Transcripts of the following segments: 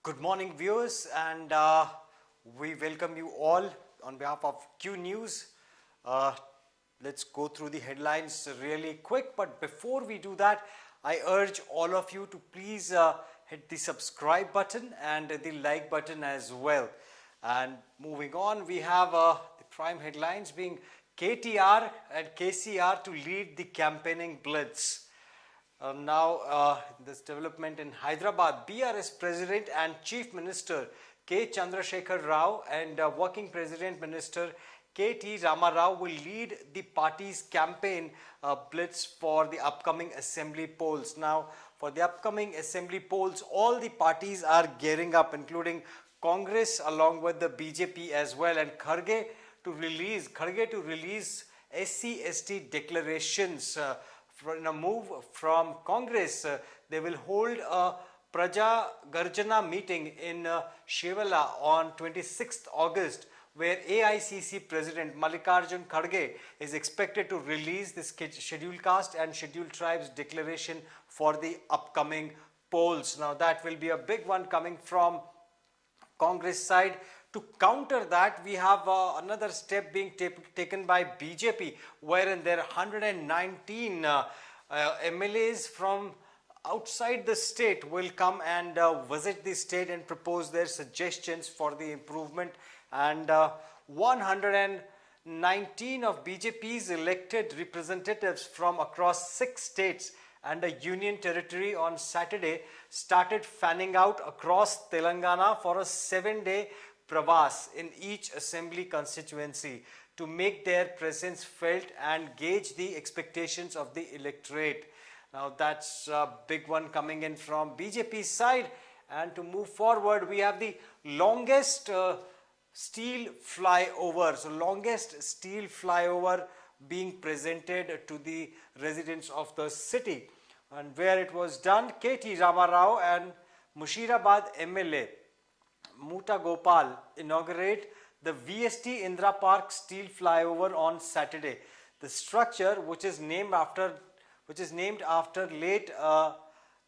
Good morning, viewers, and we welcome you all on behalf of Q News. Uh, let's go through the headlines really quick, but before we do that, I urge all of you to please hit the subscribe button and the like button as well. And moving on, we have the prime headlines being KTR and KCR to lead the campaigning blitz. This development in Hyderabad, BRS President and Chief Minister K. Chandrasekhar Rao and Working President Minister K.T. Ramarao will lead the party's campaign blitz for the upcoming assembly polls. Now, for the upcoming assembly polls, all the parties are gearing up, including Congress along with the BJP as well, and Kharge to release SC/ST declarations. In a move from Congress, they will hold a Praja Garjana meeting in Shevala on 26th August, where AICC President Mallikarjun Kharge is expected to release the scheduled caste and scheduled tribes declaration for the upcoming polls. Now that will be a big one coming from Congress side. To counter that, we have another step being taken by BJP, wherein there are 119 MLAs from outside the state will come and visit the state and propose their suggestions for the improvement, and 119 of BJP's elected representatives from across 6 states and a union territory on Saturday started fanning out across Telangana for a 7-day pravas in each assembly constituency to make their presence felt and gauge the expectations of the electorate. Now that's a big one coming in from BJP's side. And to move forward, we have the longest steel flyover. So longest steel flyover being presented to the residents of the city, and where it was done, K.T. Ramarao and Mushirabad MLA Muta Gopal inaugurate the VST Indra Park steel flyover on Saturday. The structure, which is named after late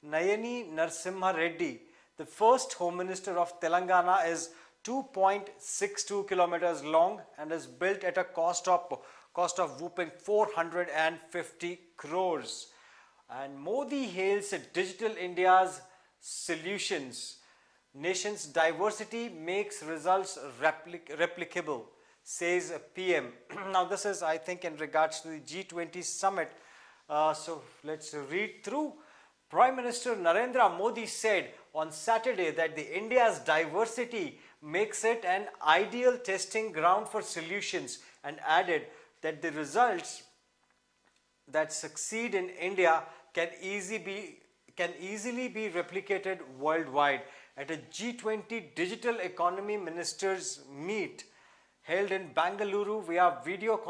Nayani Narsimha Reddy, the first Home Minister of Telangana, is 2.62 kilometers long and is built at a cost of whooping 450 crores. And Modi hails Digital India's solutions. Nation's diversity makes results replicable, says PM. Now this is, I think, in regards to the G20 summit. So let's read through. Prime Minister Narendra Modi said on Saturday that the India's diversity makes it an ideal testing ground for solutions, and added that the results that succeed in India can easily be replicated worldwide. At a G20 Digital Economy Ministers meet held in Bangalore via video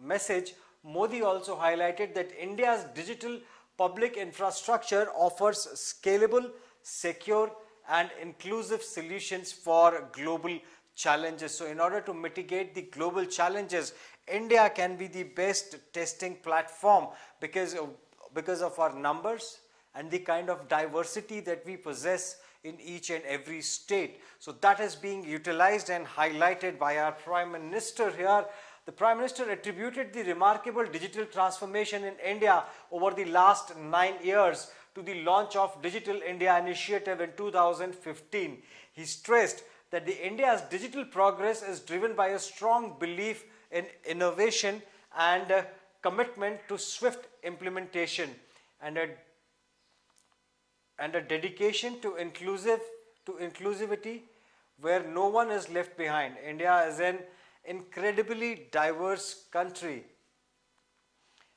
message, Modi also highlighted that India's digital public infrastructure offers scalable, secure and inclusive solutions for global challenges. So in order to mitigate the global challenges, India can be the best testing platform because of our numbers and the kind of diversity that we possess in each and every state. So that is being utilized and highlighted by our Prime Minister here. The Prime Minister attributed the remarkable digital transformation in India over the last 9 years to the launch of Digital India initiative in 2015. He stressed that India's digital progress is driven by a strong belief in innovation and a commitment to swift implementation, and a dedication to inclusivity where no one is left behind. India is an incredibly diverse country.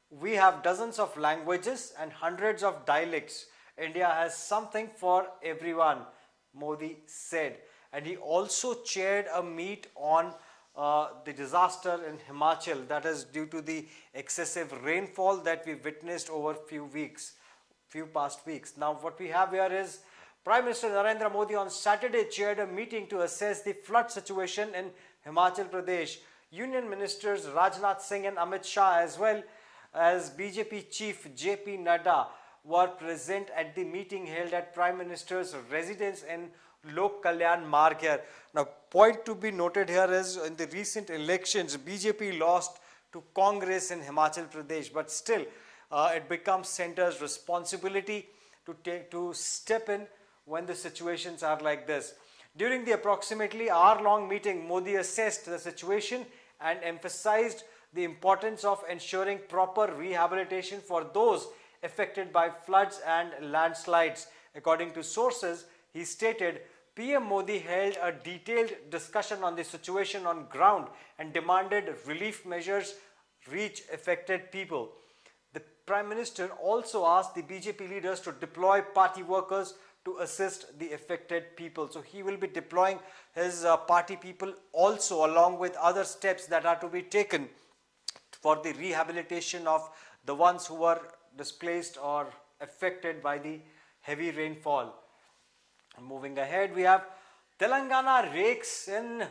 We have dozens of languages and hundreds of dialects. India has something for everyone, Modi said. And he also chaired a meet on the disaster in Himachal, that is due to the excessive rainfall that we witnessed over few past weeks. Now what we have here is Prime Minister Narendra Modi on Saturday chaired a meeting to assess the flood situation in Himachal Pradesh. Union Ministers Rajnath Singh and Amit Shah, as well as BJP Chief JP Nadda, were present at the meeting held at Prime Minister's residence in Lok Kalyan Marg here. Now, point to be noted here is in the recent elections, BJP lost to Congress in Himachal Pradesh, but still it becomes centre's responsibility to step in when the situations are like this. During the approximately hour-long meeting, Modi assessed the situation and emphasized the importance of ensuring proper rehabilitation for those affected by floods and landslides. According to sources, he stated, PM Modi held a detailed discussion on the situation on ground and demanded relief measures reach affected people. The Prime Minister also asked the BJP leaders to deploy party workers to assist the affected people. So he will be deploying his party people also, along with other steps that are to be taken for the rehabilitation of the ones who were displaced or affected by the heavy rainfall. Moving ahead, we have Telangana rakes in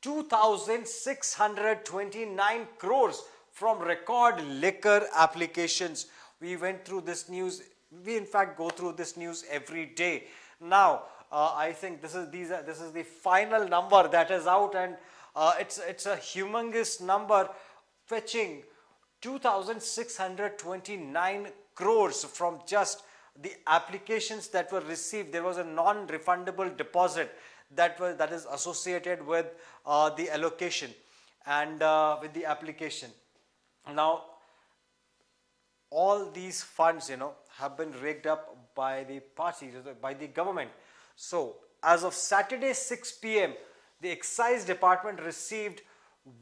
2,629 crores from record liquor applications. We went through this news. We in fact go through this news every day. Now, I think this is the final number that is out, and it's a humongous number, fetching 2,629 crores from just the applications that were received. There was a non-refundable deposit that is associated with the allocation and with the application. Now, all these funds, have been raked up by the parties, by the government. So, as of Saturday 6 p.m., the Excise Department received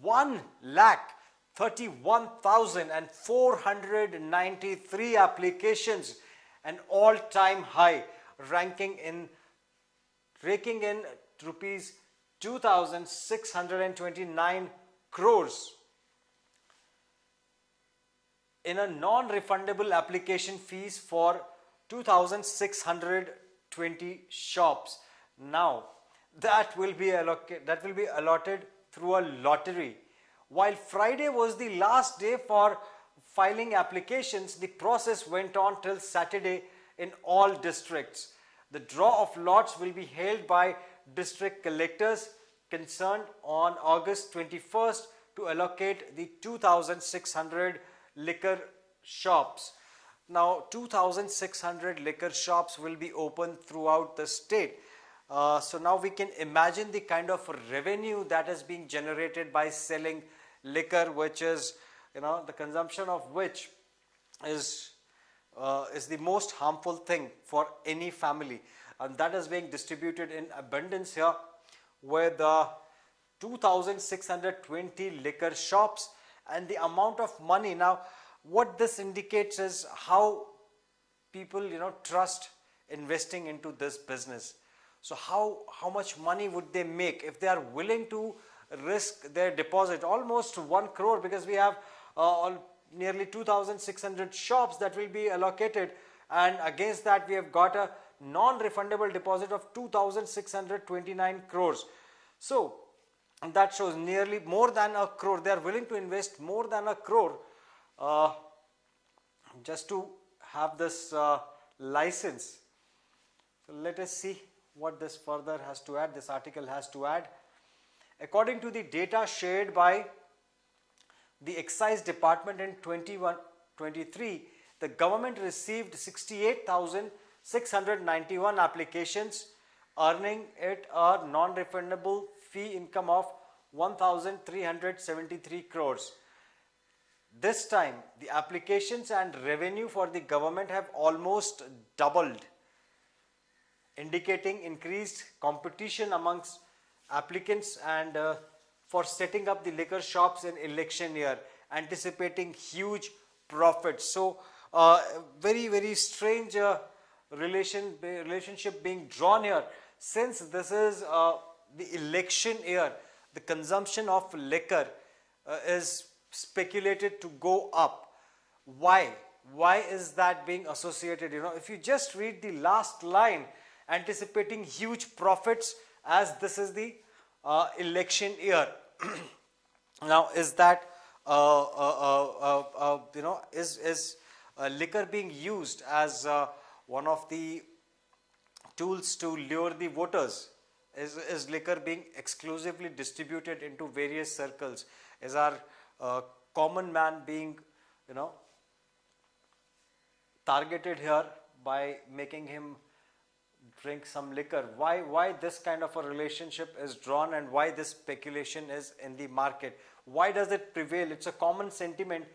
1,31,493 applications, an all-time high, raking in rupees 2,629 crores in a non-refundable application fees for 2,620 shops. Now, that will be allotted through a lottery. While Friday was the last day for filing applications, the process went on till Saturday in all districts. The draw of lots will be held by district collectors concerned on August 21st to allocate the 2,600 liquor shops. Now, 2,600 liquor shops will be open throughout the state. So now we can imagine the kind of revenue that is being generated by selling liquor, which is, the consumption of which is the most harmful thing for any family, and that is being distributed in abundance here with 2,620 liquor shops and the amount of money. Now, what this indicates is how people, trust investing into this business. So how much money would they make if they are willing to risk their deposit? Almost 1 crore, because we have nearly 2,600 shops that will be allocated, and against that we have got a non-refundable deposit of 2,629 crores. So that shows nearly more than a crore. They are willing to invest more than a crore just to have this license. So let us see what this further has to add, this article has to add. According to the data shared by the Excise Department in 21-23, the government received 68,691 applications, earning it a non-refundable fee income of 1,373 crores. This time, the applications and revenue for the government have almost doubled, indicating increased competition amongst applicants and for setting up the liquor shops in election year, anticipating huge profits. So, very, very strange relationship being drawn here. Since this is the election year, the consumption of liquor is speculated to go up. Why? Why is that being associated? If you just read the last line, anticipating huge profits as this is the election year. Now, is that liquor being used as one of the tools to lure the voters? Is liquor being exclusively distributed into various circles? Is our common man being, you know, targeted here by making him drink some liquor? Why this kind of a relationship is drawn, and why this speculation is in the market? Why does it prevail? It's a common sentiment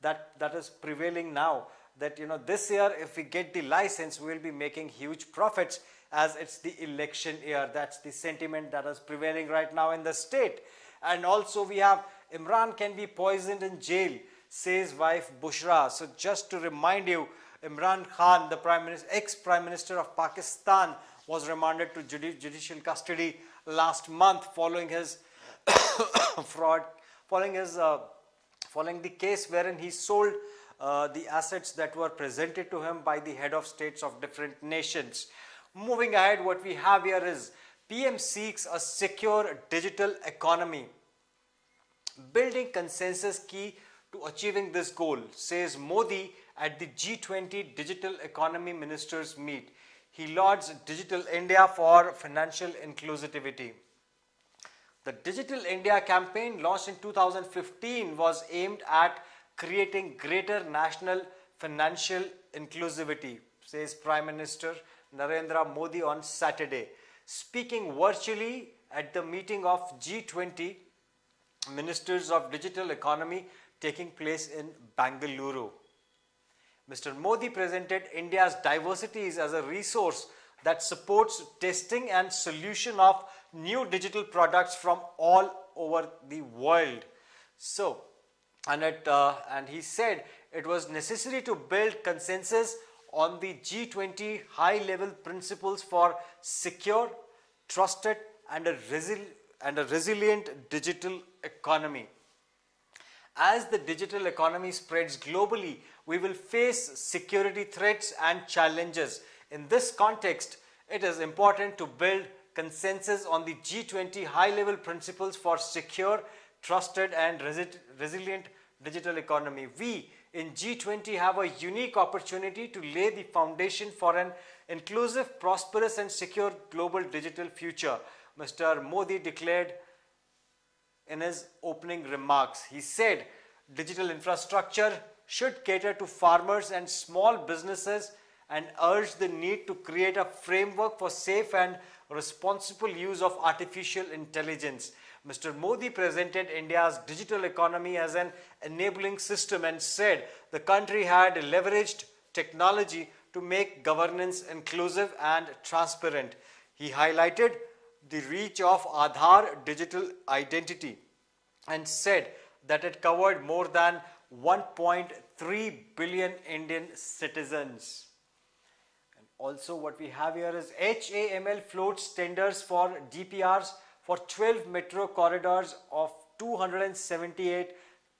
that is prevailing now, that this year if we get the license we will be making huge profits, as it's the election year. That's the sentiment that is prevailing right now in the state. And also we have Imran can be poisoned in jail, says wife Bushra. So just to remind you, Imran Khan, the ex-Prime Minister of Pakistan, was remanded to judicial custody last month following his fraud, following the case wherein he sold the assets that were presented to him by the head of states of different nations. Moving ahead, what we have here is PM seeks a secure digital economy. Building consensus key to achieving this goal, says Modi at the G20 Digital Economy Ministers meet. He lauds Digital India for financial inclusivity. The Digital India campaign, launched in 2015, was aimed at creating greater national financial inclusivity, says Prime Minister Narendra Modi on Saturday. Speaking virtually at the meeting of G20 Ministers of Digital Economy taking place in Bangalore, Mr. Modi presented India's diversities as a resource that supports testing and solution of new digital products from all over the world. So, and he said it was necessary to build consensus on the G20 high-level principles for secure, trusted, and a resilient digital economy. As the digital economy spreads globally, we will face security threats and challenges. In this context, it is important to build consensus on the G20 high-level principles for secure, trusted, and resilient digital economy. We in G20 have a unique opportunity to lay the foundation for an inclusive, prosperous, and secure global digital future, Mr. Modi declared in his opening remarks. He said digital infrastructure should cater to farmers and small businesses and urged the need to create a framework for safe and responsible use of artificial intelligence. Mr. Modi presented India's digital economy as an enabling system and said the country had leveraged technology to make governance inclusive and transparent. He highlighted the reach of Aadhaar digital identity and said that it covered more than 1.3 billion Indian citizens. And also what we have here is HAML floats tenders for DPRs for 12 metro corridors of 278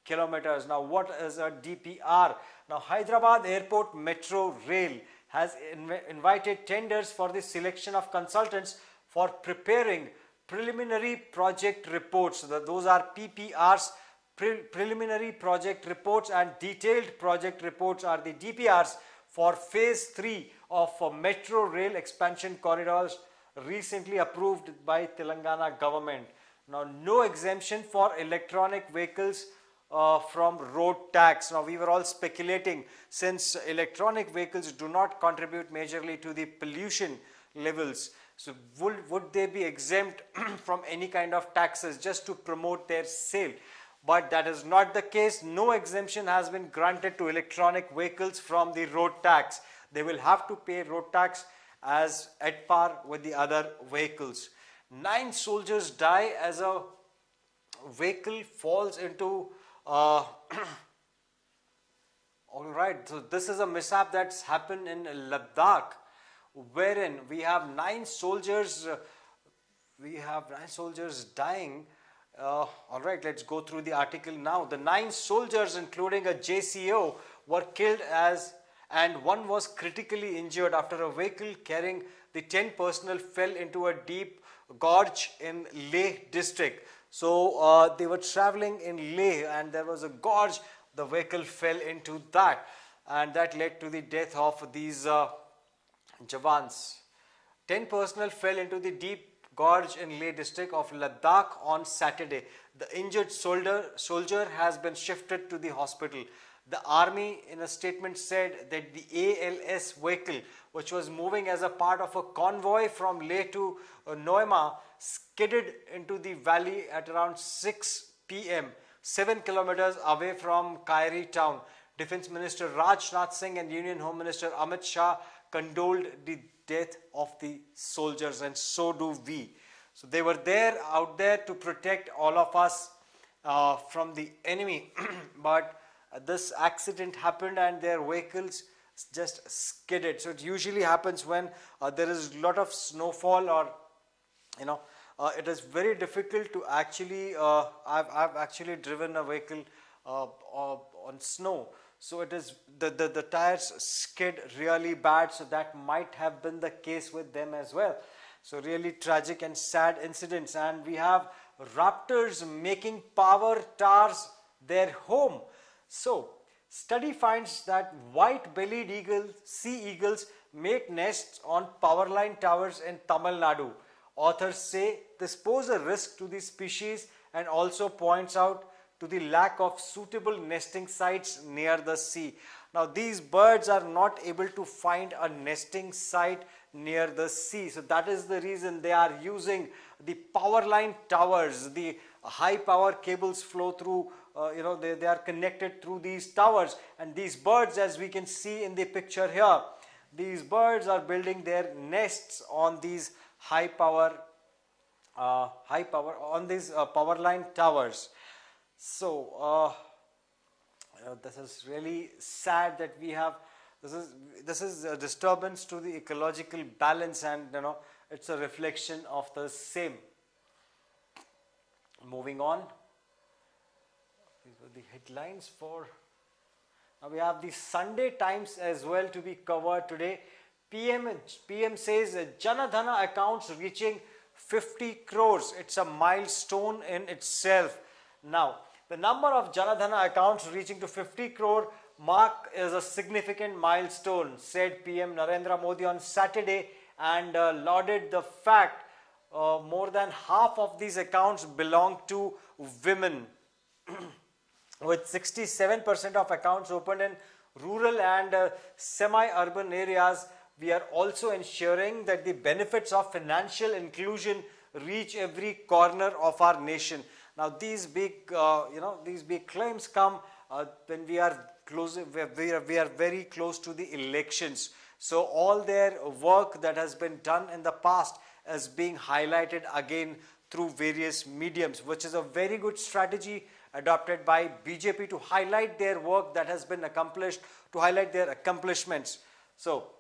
kilometers. Now what is a DPR? Now Hyderabad Airport Metro Rail has invited tenders for the selection of consultants for preparing preliminary project reports. Those are PPRs, preliminary project reports, and detailed project reports are the DPRs for phase 3 of metro rail expansion corridors recently approved by Telangana government. Now no exemption for electronic vehicles from road tax. Now we were all speculating, since electronic vehicles do not contribute majorly to the pollution levels, so would they be exempt from any kind of taxes just to promote their sale? But that is not the case. No exemption has been granted to electronic vehicles from the road tax. They will have to pay road tax as at par with the other vehicles. 9 soldiers die as a vehicle falls into all right, so this is a mishap that's happened in Ladakh, wherein we have 9 soldiers dying. All right, let's go through the article now. The 9 soldiers, including a JCO, were killed and one was critically injured after a vehicle carrying the 10 personnel fell into a deep gorge in Leh district. So they were traveling in Leh and there was a gorge. The vehicle fell into that. and that led to the death of these Jawans. 10 personnel fell into the deep gorge in Leh district of Ladakh on Saturday. The injured soldier has been shifted to the hospital. The army in a statement said that the ALS vehicle, which was moving as a part of a convoy from Leh to Noima, skidded into the valley at around 6 p.m., 7 kilometers away from Kairi town. Defense Minister Rajnath Singh and Union Home Minister Amit Shah condoled the death of the soldiers, and so do we. So they were out there to protect all of us from the enemy, but this accident happened and their vehicles just skidded. So it usually happens when there is a lot of snowfall, or it is very difficult to actually I've actually driven a vehicle on snow, so it is the tires skid really bad. So that might have been the case with them as well. So really tragic and sad incidents. And we have raptors making power towers their home. So study finds that white-bellied sea eagles make nests on power line towers in Tamil Nadu. Authors say this poses a risk to the species and also points out to the lack of suitable nesting sites near the sea. Now these birds are not able to find a nesting site near the sea. So that is the reason they are using the power line towers. The high power cables flow through, they are connected through these towers. And these birds, as we can see in the picture here, these birds are building their nests on these high power on these power line towers. So this is really sad that we have this is a disturbance to the ecological balance, and it's a reflection of the same. Moving on, these were the headlines for. Now we have the Sunday Times as well to be covered today. PM says Janadhana accounts reaching 50 crores. It's a milestone in itself. Now, the number of Janadhana accounts reaching to 50 crore mark is a significant milestone, said PM Narendra Modi on Saturday, and lauded the fact more than half of these accounts belong to women. With 67% of accounts opened in rural and semi-urban areas, we are also ensuring that the benefits of financial inclusion reach every corner of our nation. Now these big claims come when we are very close to the elections. So all their work that has been done in the past is being highlighted again through various mediums, which is a very good strategy adopted by BJP to highlight their work that has been accomplished, to highlight their accomplishments. So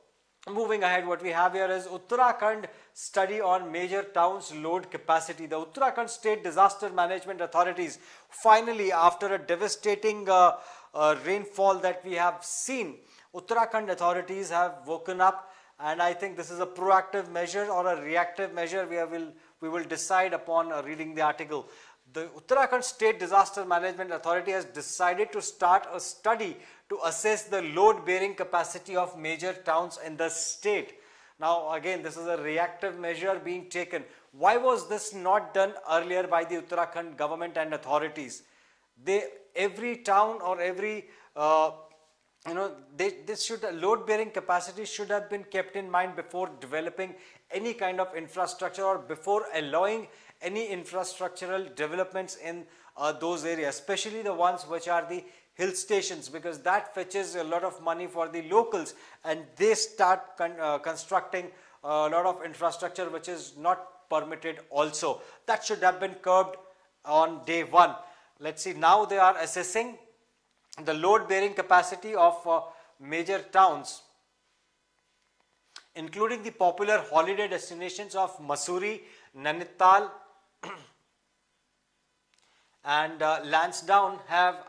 moving ahead, what we have here is Uttarakhand study on major towns load capacity. The Uttarakhand State Disaster Management Authorities finally, after a devastating rainfall that we have seen, Uttarakhand authorities have woken up, and I think this is a proactive measure or a reactive measure. We will decide upon reading the article. The Uttarakhand State Disaster Management Authority has decided to start a study to assess the load-bearing capacity of major towns in the state. Now again, this is a reactive measure being taken. Why was this not done earlier by the Uttarakhand government and authorities? Every town or every load-bearing capacity should have been kept in mind before developing any kind of infrastructure or before allowing any infrastructural developments in those areas, especially the ones which are the hill stations, because that fetches a lot of money for the locals, and they start constructing a lot of infrastructure which is not permitted also. That should have been curbed on day one. Let's see, now they are assessing the load bearing capacity of major towns, including the popular holiday destinations of Mussoorie, Nainital and Lansdowne have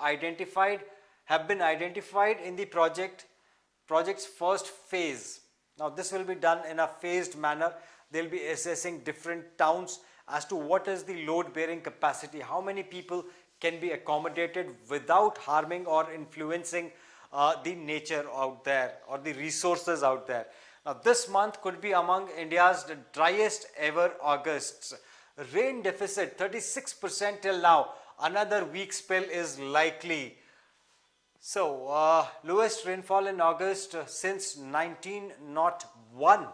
been identified in the project's first phase. Now this will be done in a phased manner. They'll be assessing different towns as to what is the load bearing capacity, how many people can be accommodated without harming or influencing the nature out there or the resources out there. Now, this month could be among India's driest ever Augusts. Rain deficit 36% till now. Another weak spell is likely. So, lowest rainfall in August since 1901.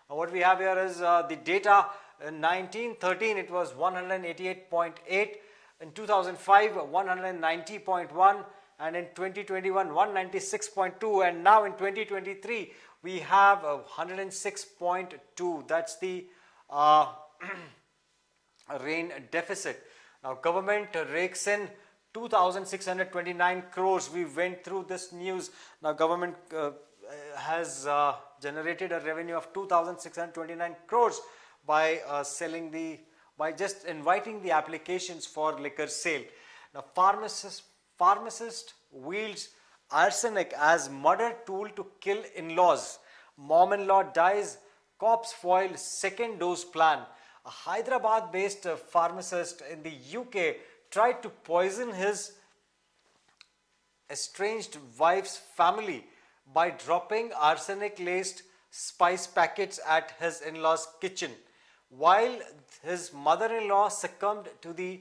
What we have here is the data. In 1913 it was 188.8, in 2005 190.1, and in 2021 196.2, and now in 2023 we have 106.2. That's the rain deficit. Now, government rakes in 2,629 crores. We went through this news. Now, government has generated a revenue of 2,629 crores by by just inviting the applications for liquor sale. Now, pharmacist wields arsenic as murder tool to kill in-laws. Mom-in-law dies. Cops foil second dose plan. A Hyderabad-based pharmacist in the UK tried to poison his estranged wife's family by dropping arsenic-laced spice packets at his in-law's kitchen. While his mother-in-law succumbed to the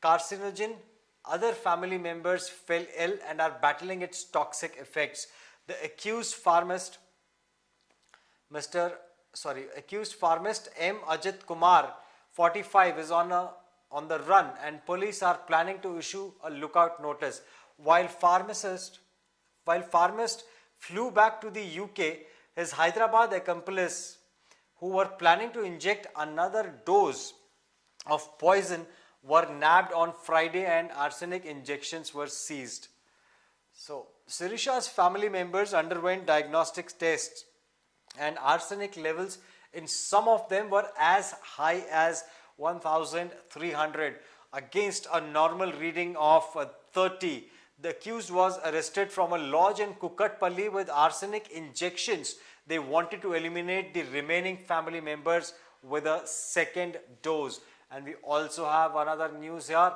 carcinogen, other family members fell ill and are battling its toxic effects. The accused pharmacist M. Ajit Kumar, 45, is on the run, and police are planning to issue a lookout notice. While pharmacist flew back to the UK, his Hyderabad accomplice, who were planning to inject another dose of poison, were nabbed on Friday and arsenic injections were seized. So, Sirisha's family members underwent diagnostic tests, and arsenic levels in some of them were as high as 1,300 against a normal reading of 30. The accused was arrested from a lodge in Kukatpalli with arsenic injections. They wanted to eliminate the remaining family members with a second dose. And we also have another news here.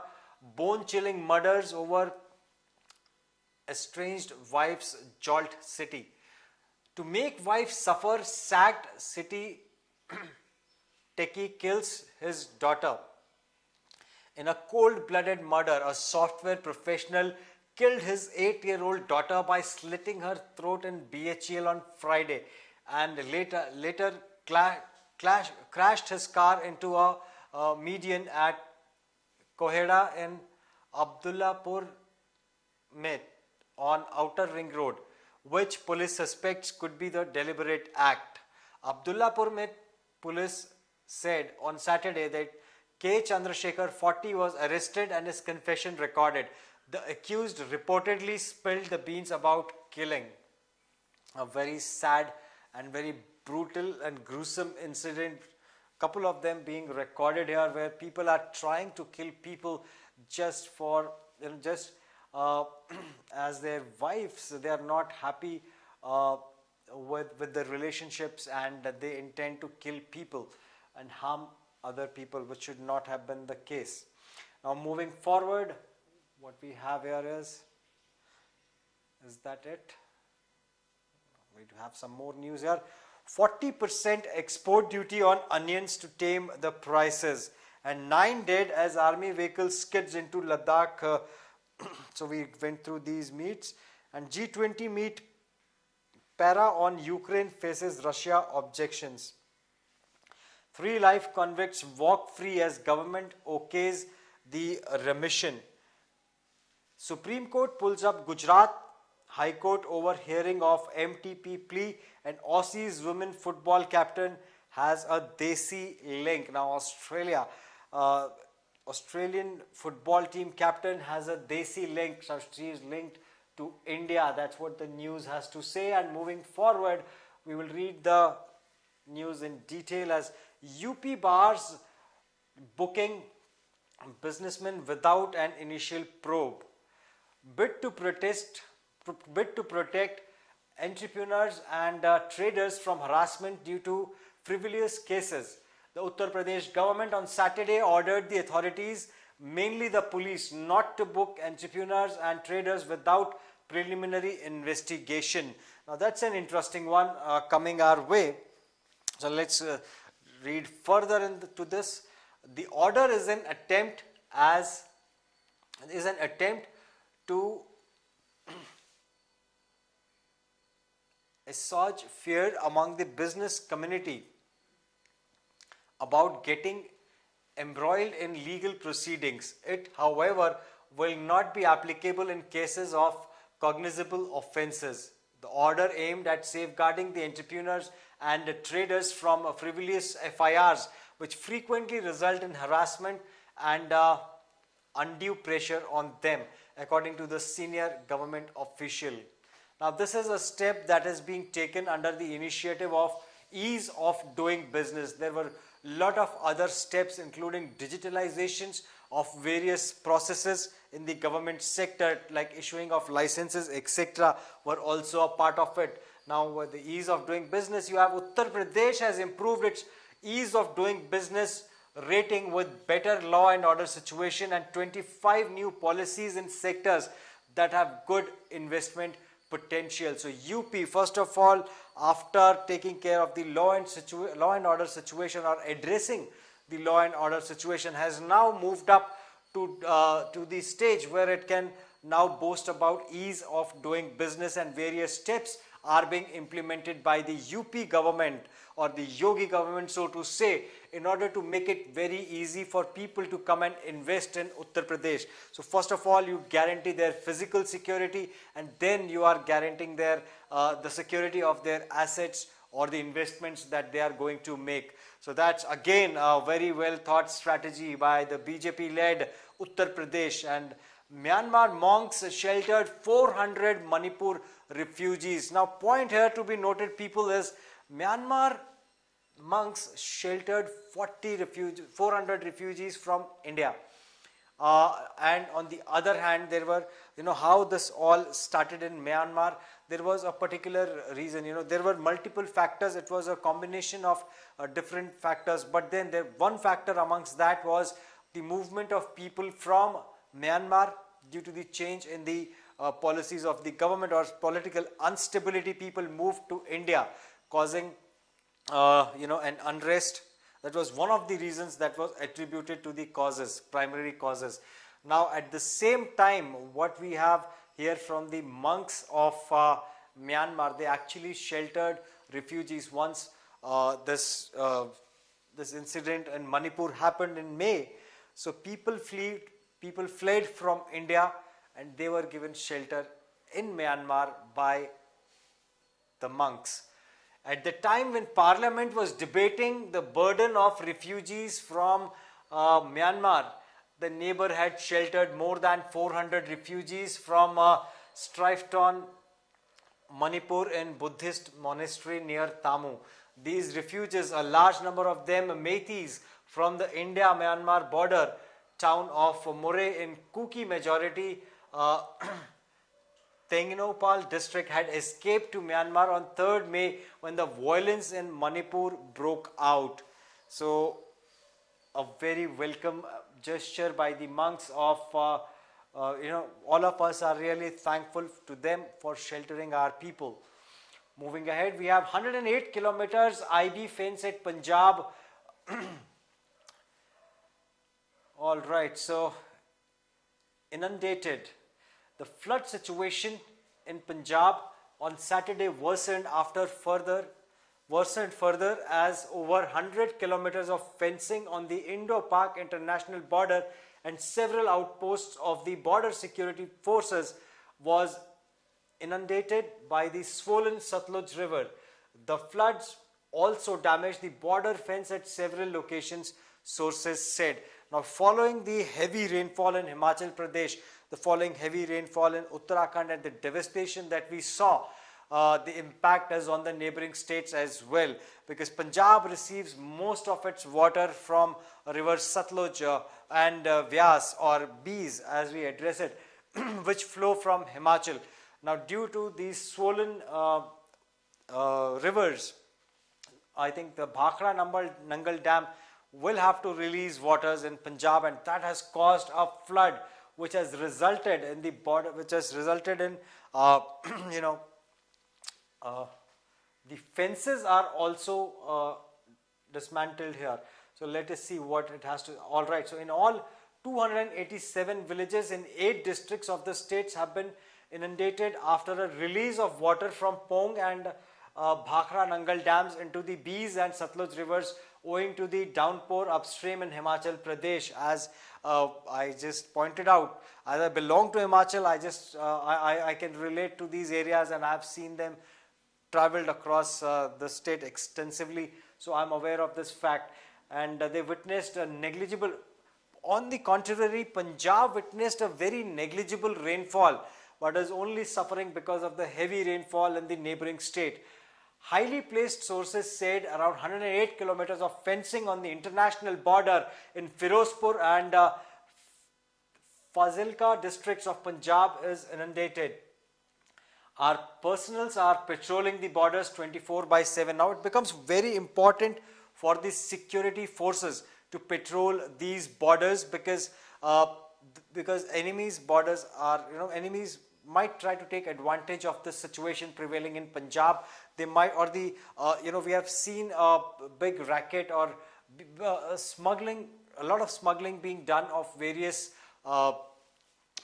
Bone-chilling murders over estranged wife's jolt city. To make wife suffer, sacked city techie kills his daughter. In a cold-blooded murder, a software professional killed his 8-year-old daughter by slitting her throat in BHEL on Friday, and later crashed his car into a median at Koheda in Abdullapur Met on Outer Ring Road, which police suspects could be the deliberate act. Abdullapur Met police said on Saturday that K. Chandrasekhar, 40, was arrested and his confession recorded. The accused reportedly spilled the beans about killing. A very sad and very brutal and gruesome incident, couple of them being recorded here, where people are trying to kill people just for, as their wives. They are not happy with the relationships, and they intend to kill people and harm other people, which should not have been the case. Now, moving forward, what we have here is that it? We have some more news here. 40% export duty on onions to tame the prices, and 9 dead as army vehicle skids into Ladakh. So we went through these meets. And G20 meet para on Ukraine faces Russia objections. 3 life convicts walk free as government okays the remission. Supreme Court pulls up Gujarat High Court over hearing of MTP plea, and Aussies women football captain has a Desi link. Now, Australian football team captain has a Desi link. So she is linked to India. That's what the news has to say. And moving forward, we will read the news in detail as UP bars booking businessmen without an initial probe. Bid to protect entrepreneurs and traders from harassment due to frivolous cases. The Uttar Pradesh government on Saturday ordered the authorities, mainly the police, not to book entrepreneurs and traders without preliminary investigation. Now that's an interesting one coming our way. So let's read further into this. The order is an attempt to assuage fear among the business community about getting embroiled in legal proceedings. It, however, will not be applicable in cases of cognizable offences. The order aimed at safeguarding the entrepreneurs and the traders from frivolous FIRs, which frequently result in harassment and undue pressure on them, according to the senior government official. Now, this is a step that is being taken under the initiative of ease of doing business. There were a lot of other steps, including digitalizations of various processes in the government sector, like issuing of licenses, etc., were also a part of it. Now, with the ease of doing business, you have Uttar Pradesh has improved its ease of doing business rating with better law and order situation and 25 new policies in sectors that have good investment potential. So UP, first of all, after taking care of the law and order situation, or addressing the law and order situation, has now moved up to the stage where it can now boast about ease of doing business, and various steps are being implemented by the UP government, or the Yogi government, so to say, in order to make it very easy for people to come and invest in Uttar Pradesh. So first of all, you guarantee their physical security, and then you are guaranteeing their the security of their assets or the investments that they are going to make. So that's again a very well thought strategy by the BJP led Uttar Pradesh. And Myanmar monks sheltered 400 Manipur refugees. Now, point here to be noted, people, is Myanmar monks sheltered 400 refugees from India. And on the other hand, there were, how this all started in Myanmar. There was a particular reason, there were multiple factors. It was a combination of different factors. But then one factor amongst that was the movement of people from Myanmar due to the change in the policies of the government or political instability. People moved to India, causing an unrest. That was one of the reasons that was attributed to the primary causes. Now, at the same time, what we have here from the monks of Myanmar, they actually sheltered refugees once this incident in Manipur happened in May. So people fled from India, and they were given shelter in Myanmar by the monks. At the time when Parliament was debating the burden of refugees from Myanmar, the neighbor had sheltered more than 400 refugees from strife-torn Manipur in Buddhist monastery near Tamu. These refugees, a large number of them Meiteis from the India-Myanmar border town of Murray in Kuki majority Tengnoupal district, had escaped to Myanmar on 3rd May when the violence in Manipur broke out. So a very welcome gesture by the monks of, all of us are really thankful to them for sheltering our people. Moving ahead, we have 108 kilometers IB fence at Punjab. All right, so inundated. The flood situation in Punjab on Saturday worsened further as over 100 kilometers of fencing on the Indo-Pak international border and several outposts of the border security forces was inundated by the swollen Satluj River. The floods also damaged the border fence at several locations, sources said. Now, following the heavy rainfall in Himachal Pradesh, the following heavy rainfall in Uttarakhand, and the devastation that we saw, the impact is on the neighboring states as well, because Punjab receives most of its water from river Satluj and Vyas, or Bees as we address it, which flow from Himachal. Now, due to these swollen rivers, I think the Bhakra Nangal Dam will have to release waters in Punjab, and that has caused a flood which has resulted in the border, which has resulted in you know, the fences are also dismantled here. So let us see what it has to. All right. So in all, 287 villages in 8 districts of the states have been inundated after a release of water from Pong and Bhakra Nangal dams into the Bees and Satluj rivers owing to the downpour upstream in Himachal Pradesh. As I just pointed out, as I belong to Himachal, I can relate to these areas, and I have seen them traveled across the state extensively, so I'm aware of this fact. And they witnessed a negligible. On the contrary, Punjab witnessed a very negligible rainfall, but is only suffering because of the heavy rainfall in the neighboring state. Highly placed sources said around 108 kilometers of fencing on the international border in Firozpur and Fazilka districts of Punjab is inundated. Our personals are patrolling the borders 24/7. Now it becomes very important for the security forces to patrol these borders because enemies' borders are, enemies might try to take advantage of the situation prevailing in Punjab. They might, or the, we have seen a big racket or smuggling, a lot of smuggling being done of various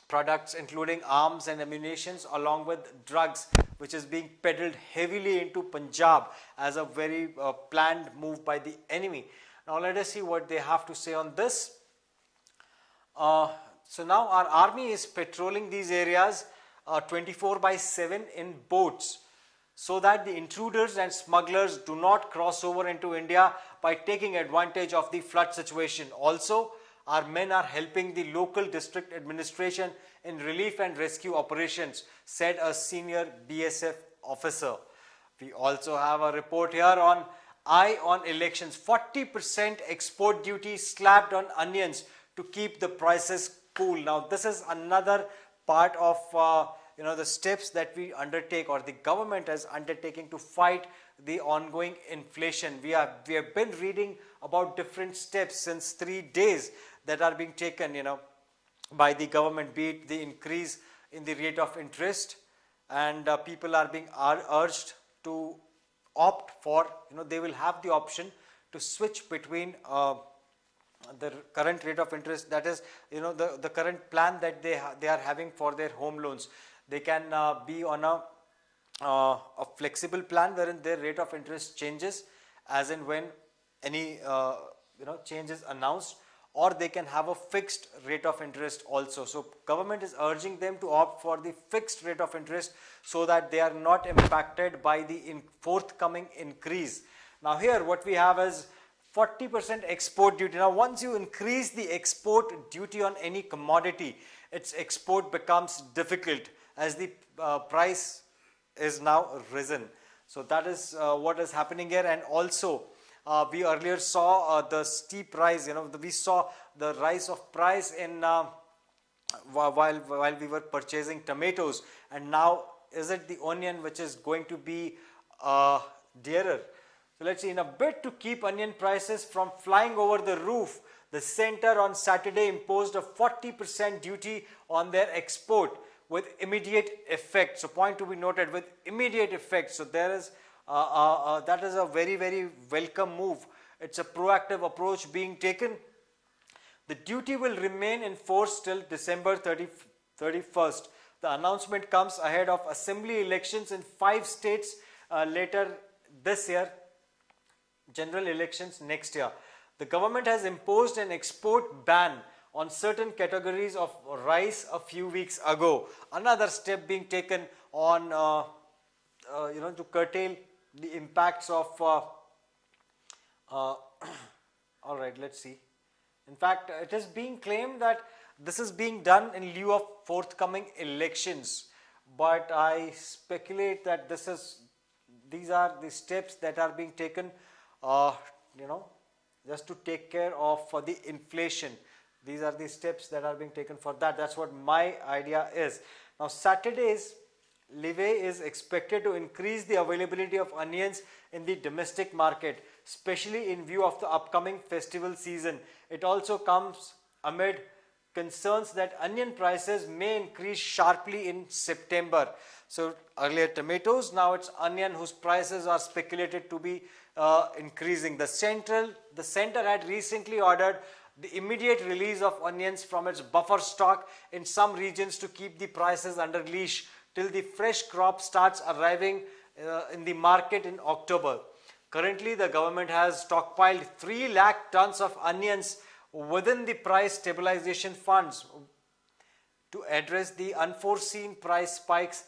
products, including arms and ammunitions, along with drugs, which is being peddled heavily into Punjab as a very planned move by the enemy. Now let us see what they have to say on this. So now our army is patrolling these areas 24/7 in boats, so that the intruders and smugglers do not cross over into India by taking advantage of the flood situation. Also, our men are helping the local district administration in relief and rescue operations, said a senior BSF officer. We also have a report here on Eye on Elections. 40% export duty slapped on onions to keep the prices cool. Now, this is another part of the steps that we undertake, or the government is undertaking, to fight the ongoing inflation. We have been reading about different steps since 3 days that are being taken, by the government, be it the increase in the rate of interest, and people are being urged to opt for, they will have the option to switch between the current rate of interest, that is, the current plan that they are having for their home loans. They can be on a flexible plan wherein their rate of interest changes as and when any change is announced, or they can have a fixed rate of interest also. So government is urging them to opt for the fixed rate of interest so that they are not impacted by the forthcoming increase. Now here what we have is 40% export duty. Now once you increase the export duty on any commodity, its export becomes difficult as the price is now risen. So that is what is happening here. And also we earlier saw the steep rise, we saw the rise of price in while we were purchasing tomatoes, and now is it the onion which is going to be dearer? So let's see. In a bid to keep onion prices from flying over the roof, the center on Saturday imposed a 40% duty on their export with immediate effect. So point to be noted, with immediate effect. So there is that is a very, very welcome move. It's a proactive approach being taken. The duty will remain in force till December 31st. The announcement comes ahead of assembly elections in 5 states later this year, general elections next year. The government has imposed an export ban on certain categories of rice a few weeks ago. Another step being taken on to curtail the impacts of all right, let's see. In fact, it is being claimed that this is being done in lieu of forthcoming elections, but I speculate that these are the steps that are being taken just to take care of the inflation. These are the steps that are being taken for that. That's what my idea is. Now Saturday's levy is expected to increase the availability of onions in the domestic market, especially in view of the upcoming festival season. It also comes amid concerns that onion prices may increase sharply in September. So earlier tomatoes, now it's onion whose prices are speculated to be increasing. The center had recently ordered the immediate release of onions from its buffer stock in some regions to keep the prices under leash till the fresh crop starts arriving in the market in October. Currently, the government has stockpiled 3 lakh tons of onions within the price stabilization funds to address the unforeseen price spikes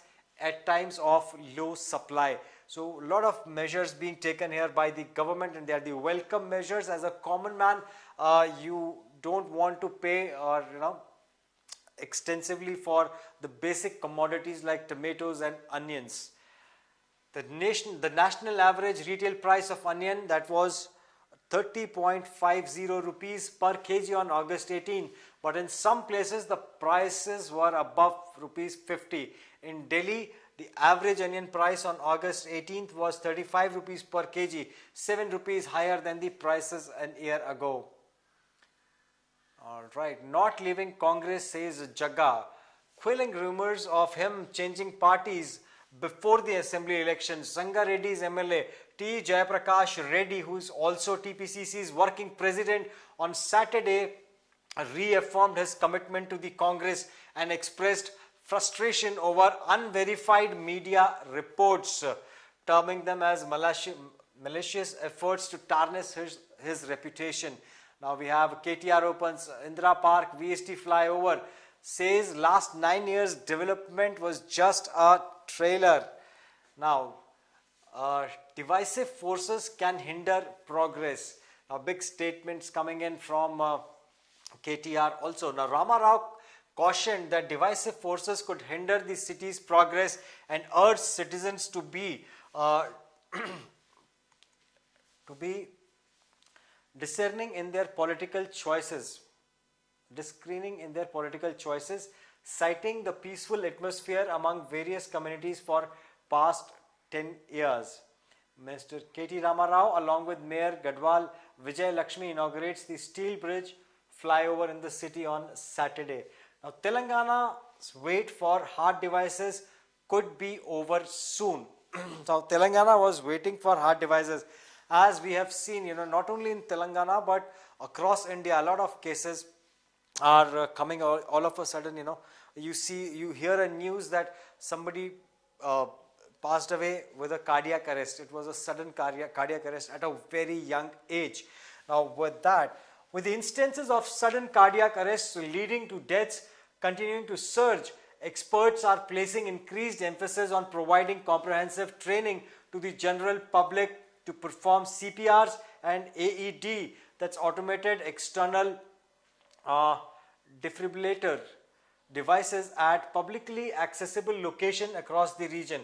at times of low supply. So a lot of measures being taken here by the government, and they are the welcome measures. As a common man, you don't want to pay or extensively for the basic commodities like tomatoes and onions. The national average retail price of onion, that was 30.50 rupees per kg on August 18, but in some places the prices were above rupees 50. In Delhi, the average onion price on August 18th was 35 rupees per kg, 7 rupees higher than the prices an year ago. Alright, not leaving Congress, says Jagga. Quelling rumors of him changing parties before the assembly elections. Sanga Reddy's MLA T. Jayaprakash Reddy, who is also TPCC's working president, on Saturday reaffirmed his commitment to the Congress and expressed frustration over unverified media reports, terming them as malicious efforts to tarnish his reputation. Now we have KTR opens Indira Park VST flyover, says last 9 years development was just a trailer. Now, divisive forces can hinder progress. Now, big statements coming in from KTR also. Now, Rama Rao cautioned that divisive forces could hinder the city's progress and urged citizens to be discerning in their political choices. Citing the peaceful atmosphere among various communities for past 10 years. Mr. K.T. Rama Rao along with Mayor Gadwal Vijay Lakshmi inaugurates the steel bridge flyover in the city on Saturday. Now Telangana's wait for hard devices could be over soon. So Telangana was waiting for hard devices, as we have seen, not only in Telangana but across India. A lot of cases are coming all of a sudden. You hear a news that somebody passed away with a cardiac arrest. It was a sudden cardiac arrest at a very young age. Now with the instances of sudden cardiac arrests leading to deaths continuing to surge, experts are placing increased emphasis on providing comprehensive training to the general public to perform CPRs and AED, that's automated external defibrillator devices, at publicly accessible location across the region.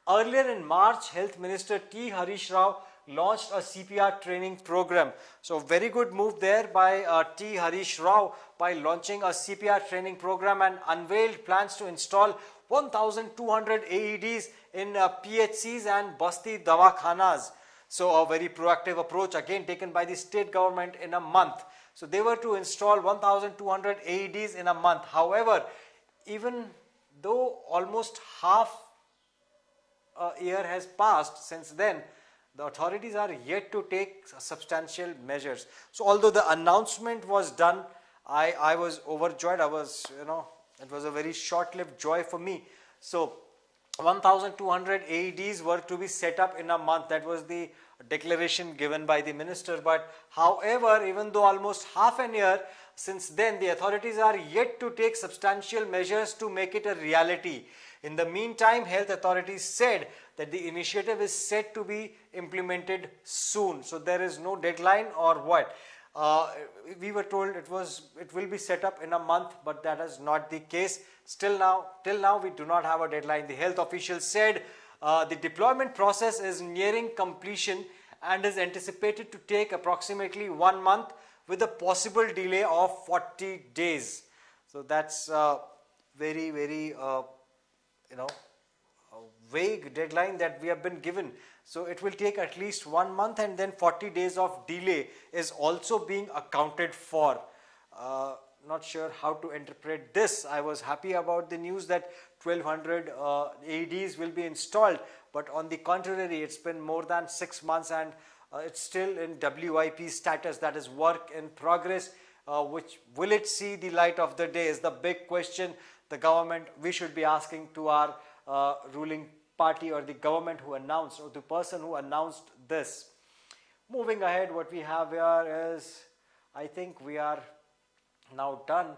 Earlier in March, Health Minister T. Harish Rao launched a CPR training program. So very good move there by T. Harish Rao by launching a CPR training program and unveiled plans to install 1,200 AEDs in PHCs and Basti Dawakhanas. So a very proactive approach again taken by the state government in a month. So they were to install 1,200 AEDs in a month. However, even though almost half a year has passed since then, the authorities are yet to take substantial measures. So although the announcement was done, I was overjoyed. It was a very short-lived joy for me. So 1,200 AEDs were to be set up in a month. That was the declaration given by the minister. But however, even though almost half an year since then, the authorities are yet to take substantial measures to make it a reality. In the meantime, health authorities said that the initiative is set to be implemented soon. So there is no deadline or what. We were told it will be set up in a month, but that is not the case. Till now we do not have a deadline. The health official said the deployment process is nearing completion and is anticipated to take approximately 1 month with a possible delay of 40 days. So that's very, very vague deadline that we have been given. So it will take at least 1 month, and then 40 days of delay is also being accounted for. not sure how to interpret this. I was happy about the news that 1200 AEDs will be installed, but on the contrary, it's been more than 6 months and it's still in WIP status, that is work in progress. Which will it see the light of the day is the big question the government, we should be asking to our ruling party or the government who announced, or the person who announced this. Moving ahead, what we have here is, I think we are now done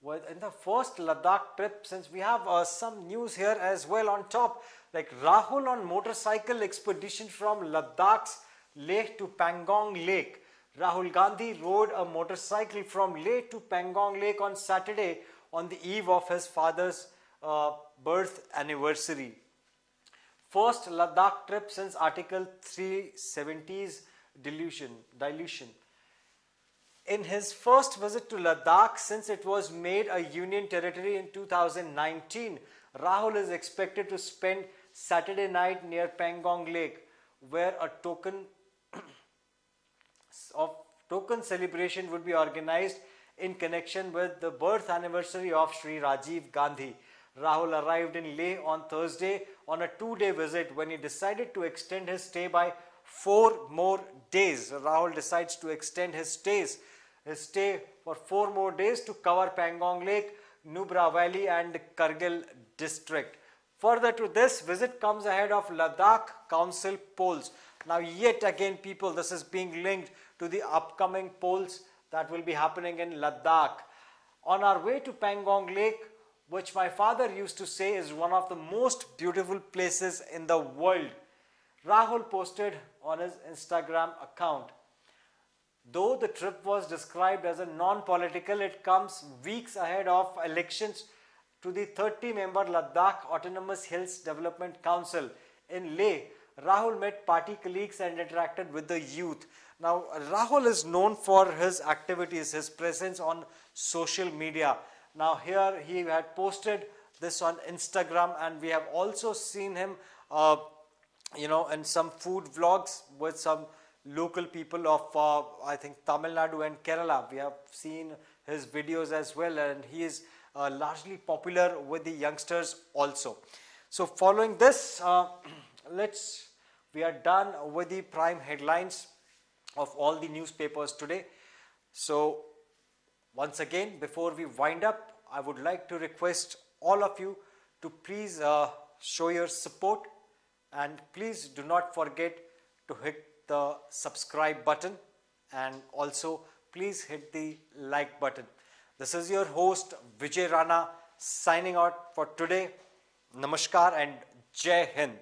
with in the first Ladakh trip, since we have some news here as well on top, like Rahul on motorcycle expedition from Ladakh's Leh to Pangong Lake. Rahul Gandhi rode a motorcycle from Leh to Pangong Lake on Saturday on the eve of his father's birth anniversary. First Ladakh trip since Article 370's dilution. In his first visit to Ladakh since it was made a union territory in 2019, Rahul is expected to spend Saturday night near Pangong Lake, where a token celebration would be organized in connection with the birth anniversary of Sri Rajiv Gandhi. Rahul arrived in Leh on Thursday on a 2-day visit when he decided to extend his stay by 4 more days. Rahul decides to extend his stay for 4 more days to cover Pangong Lake, Nubra Valley and Kargil district. Further to this, visit comes ahead of Ladakh Council polls. Now yet again people, this is being linked to the upcoming polls that will be happening in Ladakh. On our way to Pangong Lake, which my father used to say is one of the most beautiful places in the world, Rahul posted on his Instagram account. Though the trip was described as a non-political, it comes weeks ahead of elections to the 30-member Ladakh Autonomous Hills Development Council. In Leh, Rahul met party colleagues and interacted with the youth. Now, Rahul is known for his activities, his presence on social media. Now, here he had posted this on Instagram, and we have also seen him, in some food vlogs with some local people of, I think, Tamil Nadu and Kerala. We have seen his videos as well, and he is largely popular with the youngsters also. So, following this, we are done with the prime headlines of all the newspapers today. So once again, before we wind up, I would like to request all of you to please show your support, and please do not forget to hit the subscribe button, and also please hit the like button. This is your host Vijay Rana signing out for today. Namaskar and Jai Hind.